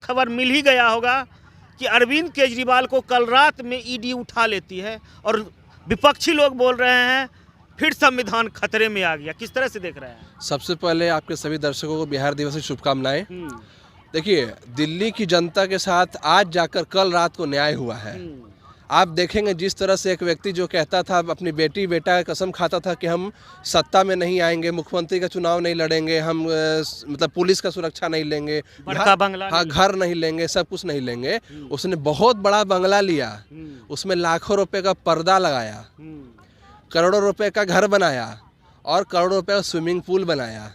खबर मिल ही गया होगा कि अरविंद केजरीवाल को कल रात में ईडी उठा लेती है और विपक्षी लोग बोल रहे हैं फिर संविधान खतरे में आ गया। किस तरह से देख रहे हैं? सबसे पहले आपके सभी दर्शकों को बिहार दिवस की शुभकामनाएं। देखिए, दिल्ली की जनता के साथ आज जाकर कल रात को न्याय हुआ है। आप देखेंगे जिस तरह से एक व्यक्ति जो कहता था, अपनी बेटी बेटा का कसम खाता था कि हम सत्ता में नहीं आएंगे, मुख्यमंत्री का चुनाव नहीं लड़ेंगे, हम मतलब पुलिस का सुरक्षा नहीं लेंगे, घर नहीं लेंगे, सब कुछ नहीं लेंगे। उसने बहुत बड़ा बंगला लिया, उसमें लाखों रुपए का पर्दा लगाया, करोड़ों रुपए का घर बनाया और करोड़ों रुपए का स्विमिंग पूल बनाया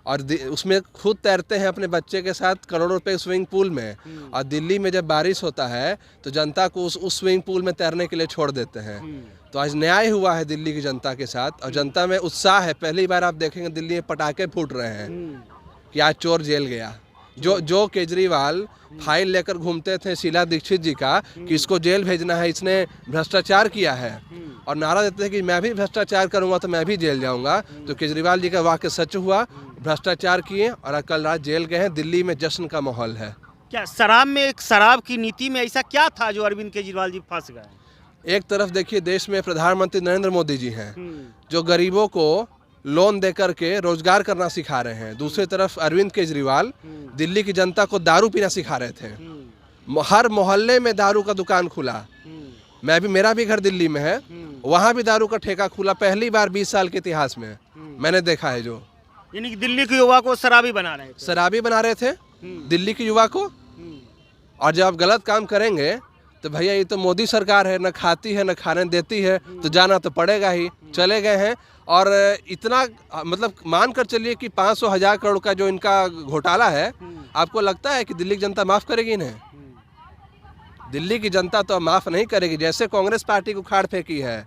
और उसमें खुद तैरते हैं अपने बच्चे के साथ करोड़ों रुपए स्विमिंग पूल में। और दिल्ली में जब बारिश होता है तो जनता को उस स्विमिंग पूल में तैरने के लिए छोड़ देते हैं। तो आज न्याय हुआ है दिल्ली की जनता के साथ और जनता में उत्साह है। पहली बार आप देखेंगे दिल्ली में पटाखे फूट रहे हैं कि आज चोर जेल गया। जो केजरीवाल फाइल लेकर घूमते थे शीला दीक्षित जी का कि इसको जेल भेजना है, इसने भ्रष्टाचार किया है और नारा देते थे कि मैं भी भ्रष्टाचार करूंगा तो मैं भी जेल जाऊंगा, तो केजरीवाल जी का वाक्य सच हुआ, भ्रष्टाचार किए और कल रात जेल गए हैं। दिल्ली में जश्न का माहौल है। क्या शराब की नीति में ऐसा क्या था जो अरविंद केजरीवाल जी फंस गए? एक तरफ देखिए देश में प्रधानमंत्री नरेंद्र मोदी जी हैं जो गरीबों को लोन दे करके रोजगार करना सिखा रहे हैं। दूसरी तरफ अरविंद केजरीवाल दिल्ली की जनता को दारू पीना सिखा रहे थे। हर मोहल्ले में दारू का दुकान खुला। मेरा भी घर दिल्ली में है, वहाँ भी दारू का ठेका खुला। पहली बार 20 साल के इतिहास में मैंने देखा है। जो यानी कि दिल्ली के युवा को शराबी बना रहे थे दिल्ली के युवा को। और जब आप गलत काम करेंगे तो भैया ये तो मोदी सरकार है, न खाती है न खाने देती है, तो जाना तो पड़ेगा ही। चले गए हैं और इतना मतलब मान कर चलिए कि 500,000 करोड़ का जो इनका घोटाला है, आपको लगता है कि दिल्ली की जनता माफ़ करेगी इन्हें? दिल्ली की जनता तो माफ़ नहीं करेगी। जैसे कांग्रेस पार्टी को उखाड़ फेंकी है,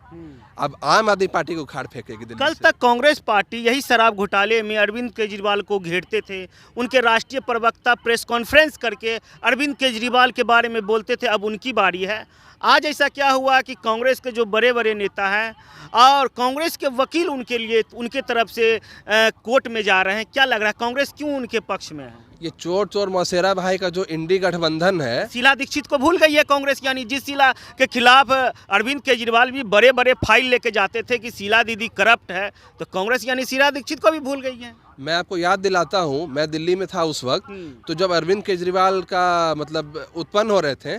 अब आम आदमी पार्टी को उखाड़ फेंकेगी दिल्ली कल तक कांग्रेस पार्टी यही शराब घोटाले में अरविंद केजरीवाल को घेरते थे। उनके राष्ट्रीय प्रवक्ता प्रेस कॉन्फ्रेंस करके अरविंद केजरीवाल के बारे में बोलते थे। अब उनकी बारी है। आज ऐसा क्या हुआ कि कांग्रेस के जो बड़े बड़े नेता हैं और कांग्रेस के वकील उनके तरफ से कोर्ट में जा रहे हैं? क्या लग रहा है कांग्रेस क्यों उनके पक्ष में है? ये चोर मौसेरा भाई का जो इंडी गठबंधन है, शीला दीक्षित को भूल गई है कांग्रेस। यानी जिस शीला के खिलाफ अरविंद केजरीवाल भी बड़े बड़े फाइल लेके जाते थे कि शीला दीदी करप्ट है, तो कांग्रेस यानी शीला दीक्षित को भी भूल गई है। मैं आपको याद दिलाता हूँ, मैं दिल्ली में था उस वक्त, तो जब अरविंद केजरीवाल का मतलब उत्पन्न हो रहे थे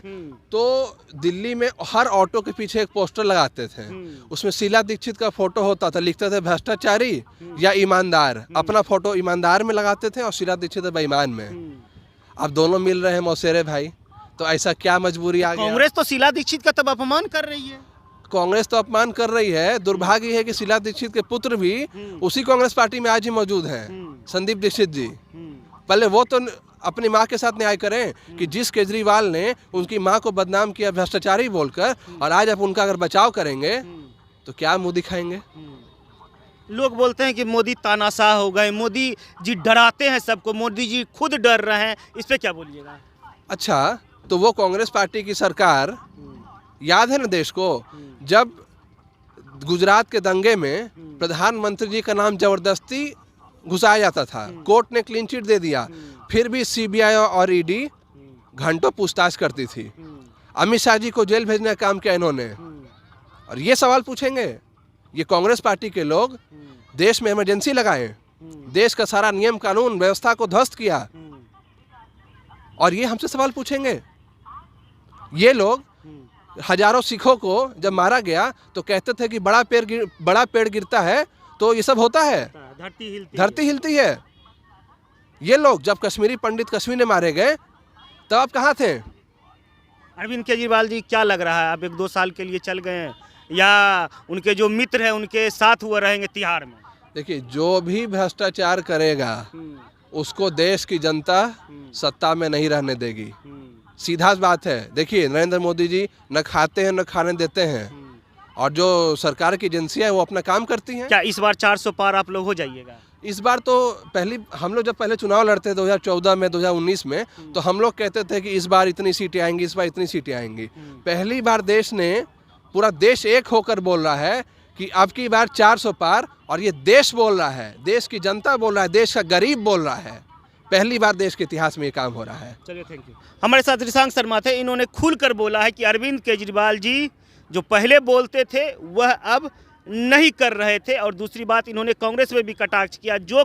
तो दिल्ली में हर ऑटो के पीछे एक पोस्टर लगाते थे। उसमें शीला दीक्षित का फोटो होता था, लिखते थे भ्रष्टाचारी या ईमानदार। अपना फोटो ईमानदार में लगाते थे और शीला दीक्षित बेईमान में। अब दोनों मिल रहे हैं मौसेरे भाई, तो ऐसा क्या मजबूरी आ गई? कांग्रेस तो शीला दीक्षित का तब अपमान कर रही है। कांग्रेस तो अपमान कर रही है। दुर्भाग्य है कि शीला दीक्षित के पुत्र भी उसी कांग्रेस पार्टी में आज ही मौजूद हैं, संदीप दीक्षित जी। पहले वो तो अपनी माँ के साथ न्याय करें कि जिस केजरीवाल ने उनकी माँ को बदनाम किया भ्रष्टाचारी बोलकर, और आज आप उनका अगर बचाव करेंगे तो क्या मुंह दिखाएंगे? लोग बोलते हैं कि मोदी तानाशाह हो गए, मोदी जी डराते हैं सबको, मोदी जी खुद डर रहे हैं। इस पे क्या बोलिएगा? अच्छा, तो वो कांग्रेस पार्टी की सरकार याद है ना देश को, जब गुजरात के दंगे में प्रधानमंत्री जी का नाम जबरदस्ती घुसाया जाता था, कोर्ट ने क्लीन चिट दे दिया, फिर भी सीबीआई और ईडी घंटों पूछताछ करती थी। अमित शाह जी को जेल भेजने का काम किया इन्होंने। और ये सवाल पूछेंगे ये कांग्रेस पार्टी के लोग, देश में इमरजेंसी लगाए, देश का सारा नियम कानून व्यवस्था को ध्वस्त किया, और ये हमसे सवाल पूछेंगे? ये लोग हजारों सिखों को जब मारा गया तो कहते थे कि बड़ा पेड़ गिरता है तो ये सब होता है, धरती हिलती है। ये लोग जब कश्मीरी पंडित कश्मीर में मारे गए तब आप कहाँ थे? अरविंद केजरीवाल जी क्या लग रहा है, आप 1-2 साल के लिए चल गए हैं या उनके जो मित्र हैं उनके साथ हुए रहेंगे तिहाड़ में? देखिए, जो भी भ्रष्टाचार करेगा उसको देश की जनता सत्ता में नहीं रहने देगी। सीधा बात है। देखिए, नरेंद्र मोदी जी न खाते हैं न खाने देते हैं, और जो सरकार की एजेंसियां हैं वो अपना काम करती हैं। क्या इस बार 400 पार आप लोग हो जाइएगा? इस बार तो हम लोग जब पहले चुनाव लड़ते थे 2014 में 2019 में, तो हम लोग कहते थे कि इस बार इतनी सीटें आएंगी, इस बार इतनी सीटें आएंगी। पहली बार देश ने, पूरा देश एक होकर बोल रहा है कि अब की बार 400 पार, और ये देश बोल रहा है, देश की जनता बोल रहा है, देश का गरीब बोल रहा है पहली बार देश के इतिहास में ये काम हो रहा है। चलिए, थैंक यू। हमारे साथ ऋषांक शर्मा थे, इन्होंने खुलकर बोला है कि अरविंद केजरीवाल जी जो पहले बोलते थे वह अब नहीं कर रहे थे। और दूसरी बात, इन्होंने कांग्रेस में भी कटाक्ष किया। जो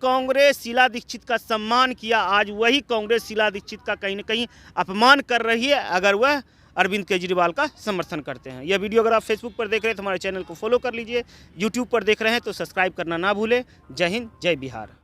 कांग्रेस शीला दीक्षित का सम्मान किया, आज वही कांग्रेस शीला दीक्षित का कहीं ना कहीं अपमान कर रही है अगर वह अरविंद केजरीवाल का समर्थन करते हैं। यह वीडियो अगर आप फेसबुक पर देख रहे हैं तो हमारे चैनल को फॉलो कर लीजिए, यूट्यूब पर देख रहे हैं तो सब्सक्राइब करना ना भूलें। जय हिंद, जय बिहार।